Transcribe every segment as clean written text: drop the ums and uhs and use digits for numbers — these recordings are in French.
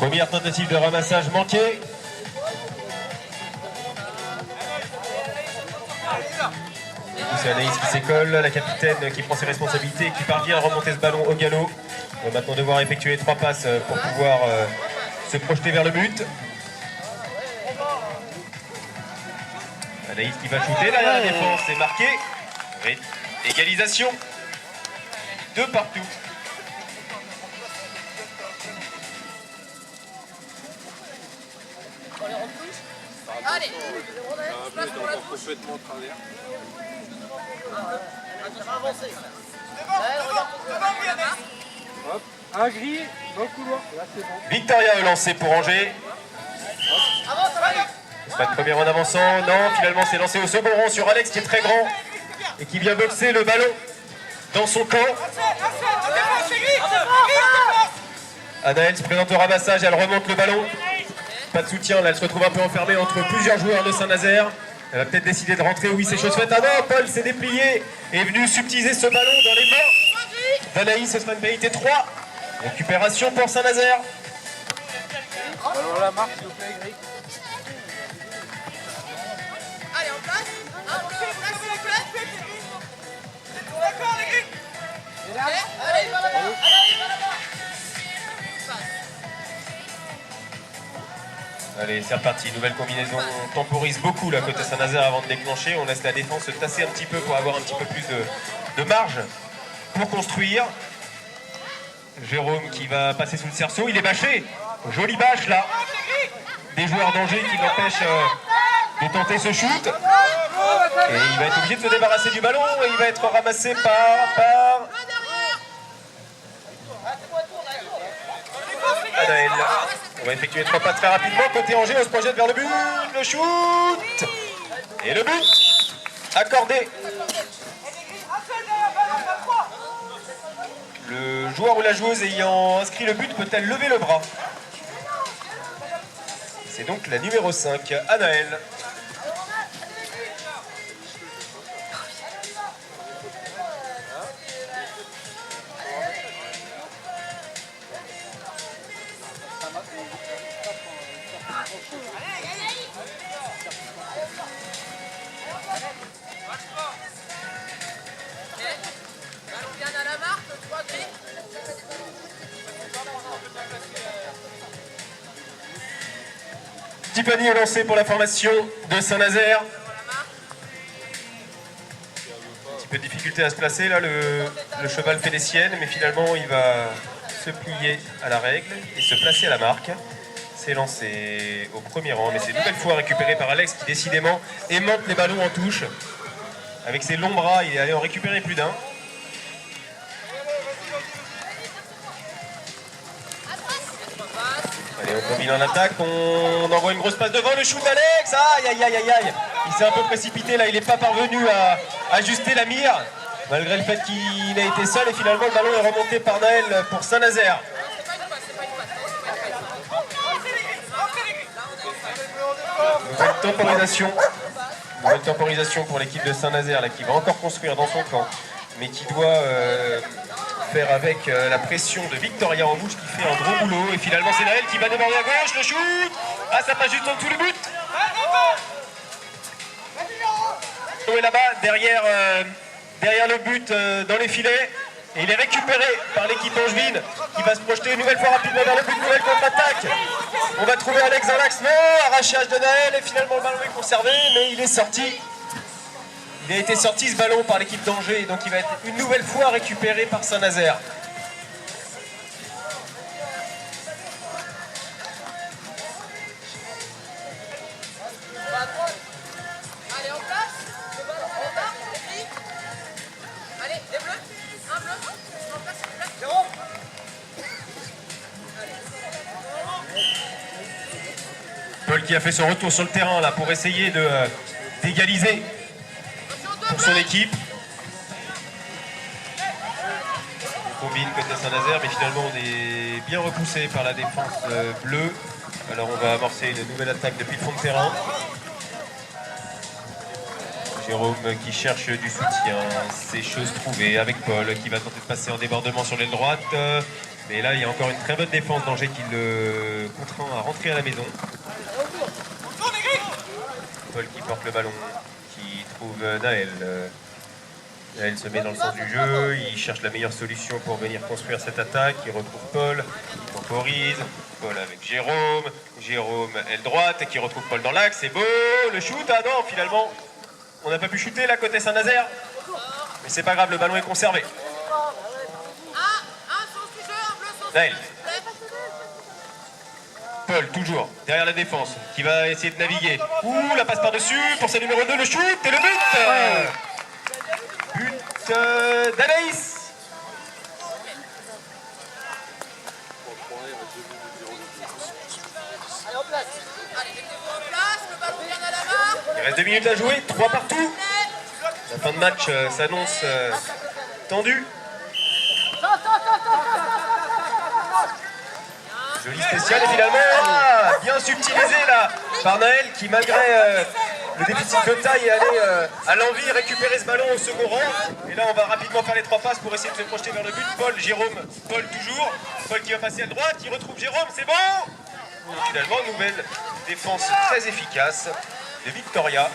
Première tentative de ramassage manquée. C'est Anaïs qui s'écolle, la capitaine qui prend ses responsabilités et qui parvient à remonter ce ballon au galop. On va maintenant devoir effectuer 3 passes pour pouvoir se projeter vers le but. Anaïs qui va shooter derrière la défense, c'est marqué. Oui. Égalisation. 2 partout. Allez, place pour la touche. Complètement au travers. Hop, un gris, dans le couloir. Là, c'est bon. Victoria est lancée pour Angers. C'est pas de premier en avançant. Non, finalement c'est lancé au second rang sur Alex qui est très grand et qui vient boxer le ballon dans son camp. Anaël se présente au ramassage, elle remonte le ballon. Pas de soutien, là elle se retrouve un peu enfermée entre plusieurs joueurs de Saint-Nazaire. Elle va peut-être décider de rentrer. Oui, c'est chose faite. Ah non, Paul s'est déplié et est venu subtiliser ce ballon dans les mains d'Anaïs. Ce sera une pénalité 3. Récupération pour Saint-Nazaire. Alors la marque, s'il vous plaît, gris. Allez, en place. Un peu, place, s'il vous plaît. D'accord, les grilles. Allez, va là-bas. Allez, va là-bas. Allez, c'est reparti. Nouvelle combinaison. On temporise beaucoup là côté Saint-Nazaire avant de déclencher. On laisse la défense se tasser un petit peu pour avoir un petit peu plus de marge pour construire. Jérôme qui va passer sous le cerceau. Il est bâché. Jolie bâche là. Des joueurs d'Angers qui l'empêchent de tenter ce shoot. Et il va être obligé de se débarrasser du ballon. Et il va être ramassé par Anaël. On va effectuer 3 pas très rapidement. Côté Angers, on se projette vers le but. Le shoot. Et le but. Accordé. Le joueur ou la joueuse ayant inscrit le but peut-elle lever le bras? C'est donc la numéro 5, Anaël. Ballon bien à la marque, 3 grilles. Petit panier est lancé pour la formation de Saint-Nazaire. Un petit peu de difficulté à se placer là, le cheval fait les siennes, mais finalement il va se plier à la règle et se placer à la marque. C'est lancé au premier rang, mais c'est une nouvelle fois récupéré par Alex qui décidément aimante les ballons en touche. Avec ses longs bras, il est allé en récupérer plus d'un. Allez, on combine en attaque, on envoie une grosse passe devant, le shoot d'Alex. Aïe, aïe, aïe, aïe, aïe. Il s'est un peu précipité là, il n'est pas parvenu à ajuster la mire, malgré le fait qu'il a été seul. Et finalement, le ballon est remonté par Naël pour Saint-Nazaire. Nouvelle temporisation pour l'équipe de Saint-Nazaire là, qui va encore construire dans son camp, mais qui doit faire avec la pression de Victoria en bouche qui fait un gros boulot. Et finalement c'est Naël qui va déborder à gauche, le shoot. Ah, ça passe juste en dessous le but. Et là-bas, derrière le but, dans les filets. Et il est récupéré par l'équipe angevine qui va se projeter une nouvelle fois rapidement vers le but, nouvelle contre-attaque. On va trouver Alex dans l'axe, non, arrachage de Naël et finalement le ballon est conservé, mais il est sorti. Il a été sorti ce ballon par l'équipe d'Angers, donc il va être une nouvelle fois récupéré par Saint-Nazaire. Allez, en place. Le ballon en bas, les filles. Allez, des bleus. Un bleu. En place, s'il vous plaît. Jérôme. Paul qui a fait son retour sur le terrain là pour essayer d'égaliser pour son équipe. On combine côté Saint-Nazaire, mais finalement on est bien repoussé par la défense bleue. Alors on va amorcer une nouvelle attaque depuis le fond de terrain. Jérôme qui cherche du soutien, c'est chose trouvée avec Paul qui va tenter de passer en débordement sur l'aile droite. Mais là, il y a encore une très bonne défense d'Angers qui le contraint à rentrer à la maison. Paul qui porte le ballon, qui trouve Naël. Naël se met dans le sens du jeu, il cherche la meilleure solution pour venir construire cette attaque. Il retrouve Paul, il temporise. Paul avec Jérôme. Jérôme, aile droite, et qui retrouve Paul dans l'axe. C'est beau, le shoot. Ah non, finalement, on n'a pas pu shooter là côté Saint-Nazaire. Mais c'est pas grave, le ballon est conservé. Naël. Paul, toujours, derrière la défense, qui va essayer de naviguer. Ouh, la passe par-dessus pour sa numéro 2, le shoot et le but. But d'Anaïs. Il reste 2 minutes à jouer, 3 partout. La fin de match s'annonce tendue. Joli spécial et finalement bien subtilisé là par Naël qui malgré le déficit de taille est allé à l'envie récupérer ce ballon au second rang. Et là on va rapidement faire les 3 passes pour essayer de se projeter vers le but. Paul, Jérôme, Paul toujours. Paul qui va passer à droite, qui retrouve Jérôme, c'est bon. Et finalement nouvelle défense très efficace de Victoria.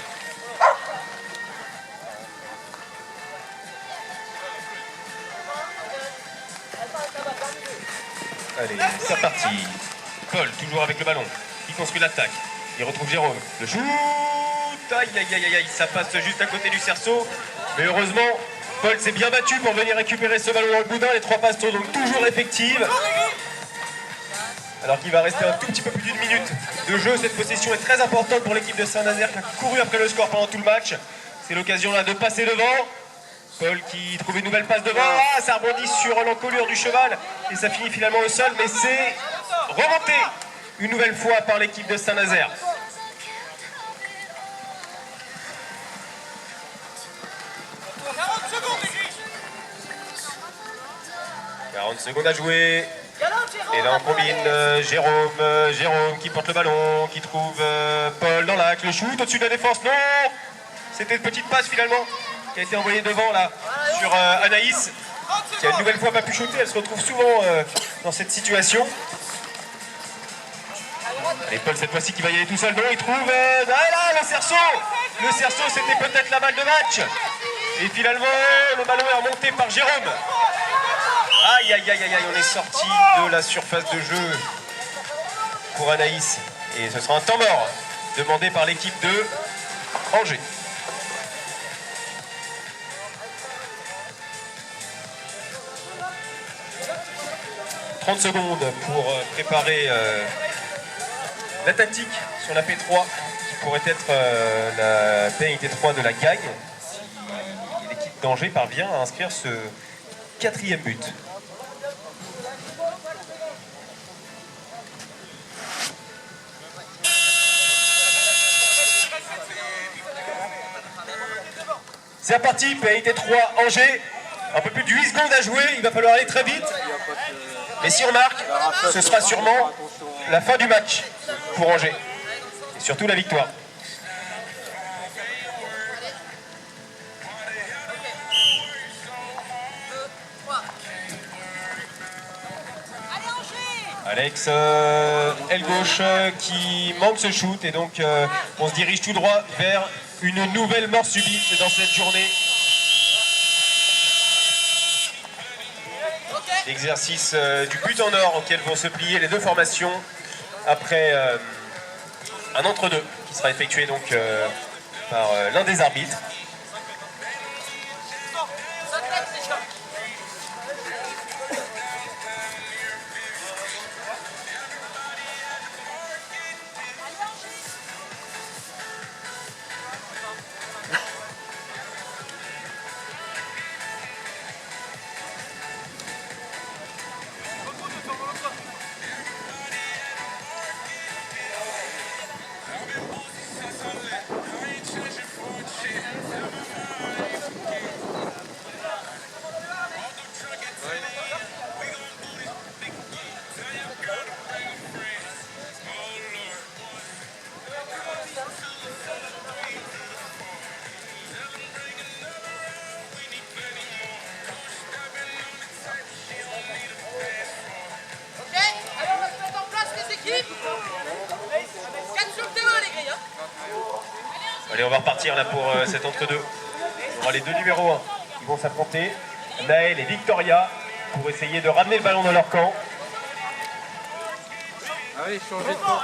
Allez, c'est reparti. Paul, toujours avec le ballon. Il construit l'attaque. Il retrouve Jérôme. Le shoot. Aïe, aïe, aïe, aïe, aïe. Ça passe juste à côté du cerceau. Mais heureusement, Paul s'est bien battu pour venir récupérer ce ballon dans le boudin. Les 3 passes sont donc toujours effectives. Alors qu'il va rester un tout petit peu plus d'une minute de jeu. Cette possession est très importante pour l'équipe de Saint-Nazaire qui a couru après le score pendant tout le match. C'est l'occasion là de passer devant. Paul qui trouve une nouvelle passe devant. Ah, ça rebondit sur l'encolure du cheval. Et ça finit finalement au sol. Mais c'est remonté une nouvelle fois par l'équipe de Saint-Nazaire. « 40 secondes à jouer. Et là on combine Jérôme qui porte le ballon, qui trouve Paul dans l'axe. Le shoot au-dessus de la défense. Non, c'était une petite passe finalement qui a été envoyée devant là sur Anaïs, qui a une nouvelle fois pas pu shooter. Elle se retrouve souvent dans cette situation. Et Paul cette fois-ci qui va y aller tout seul. Non, il trouve là, le cerceau. Le cerceau, c'était peut-être la balle de match. Et finalement, le ballon est remonté par Jérôme. Aïe, aïe, aïe, aïe, aïe, on est sorti de la surface de jeu pour Anaïs. Et ce sera un temps mort demandé par l'équipe de Angers. « 30 secondes pour préparer la tactique sur la P3 qui pourrait être la pénalité 3 de la gagne si l'équipe d'Angers parvient à inscrire ce 4e but. C'est reparti, pénalité 3 Angers. Un peu plus de 8 secondes à jouer, il va falloir aller très vite. Mais si on marque, ce sera sûrement la fin du match pour Angers. Et surtout la victoire. Alex, aile gauche qui manque ce shoot et donc on se dirige tout droit vers une nouvelle mort subite dans cette journée. L'exercice du but en or auquel vont se plier les deux formations après un entre-deux qui sera effectué donc par l'un des arbitres. Allez, on va repartir là pour cet entre-deux. On aura les deux numéros 1 qui vont s'affronter, Naël et Victoria, pour essayer de ramener le ballon dans leur camp. Allez, changez de camp.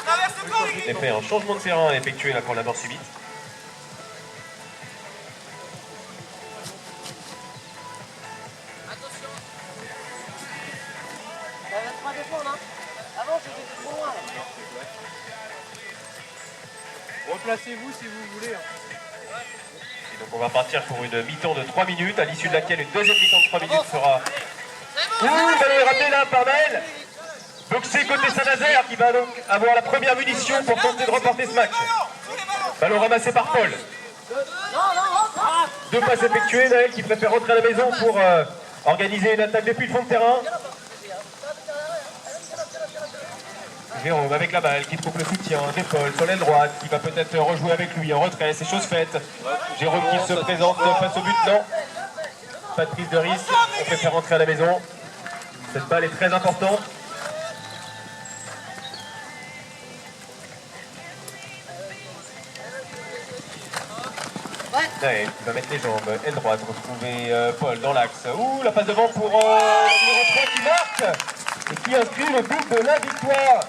Traverse le camp, les En gris. effet, un changement de terrain effectué là pour la mort subite. Pas défendre, hein. Avant, c'était trop loin. Replacez-vous si vous voulez. Et donc on va partir pour une mi-temps de 3 minutes, à l'issue de laquelle une deuxième mi-temps de 3 minutes sera... Ouh, le ballon est ramené là par Naël. Boxé côté Saint-Nazaire qui va donc avoir la première munition pour tenter de remporter ce match. Ballon ramassé par Paul. Deux passes effectuées, Naël qui préfère rentrer à la maison pour organiser une attaque depuis le fond de terrain. Jérôme avec la balle qui trouve le soutien de Paul sur l'aile droite qui va peut-être rejouer avec lui en retrait, c'est chose faite. Jérôme qui se présente face au but, non. Pas de prise de risque, on préfère rentrer à la maison. Cette balle est très importante. Naël qui va mettre les jambes, aile droite, retrouver Paul dans l'axe. Ouh, la passe devant pour le numéro 3 qui marque et qui inscrit le but de la victoire.